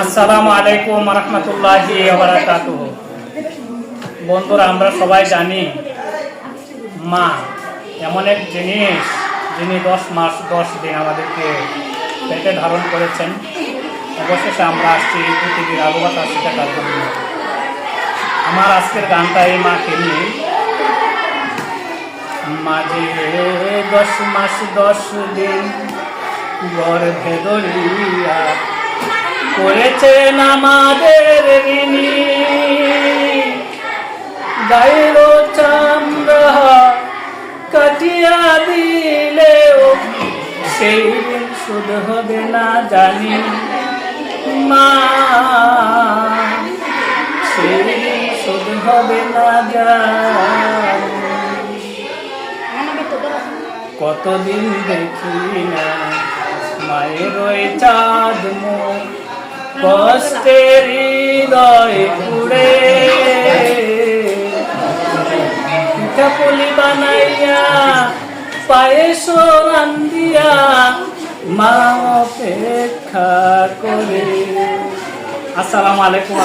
আসসালামু আলাইকুম ওয়া রাহমাতুল্লাহি ওয়া বারাকাতুহু। বন্ধুরা, আমরা সবাই জানি মা এমন এক জিনিস যিনি 10 মাস 10 দিন আমাদেরকে পেটে ধারণ করেছেন। অবশেষে আমরা আসছি পৃথিবীর আলো বাতাস শেখার জন্য। আমার আজকের গানটা এই মাকে নিয়ে। মাঝে 10 মাস 10 দিন গর্ভে ধরিয়া করেছেন আমাদের ঋণী, গায়ের চামড়া কাটিয়া দিলেও সেই ঋণ শোধ হবে না জানি মা, সেই ঋণ শোধ হবে না জানি। কতদিন দেখি না মায়ের ওই চাঁদ মুখ, কষ্টের হৃদয় পুড়ে পিঠাপুলি বানাইয়া পায়েস রান্দিয়া মা অপেক্ষা করে। আসসালামু আলাইকুম।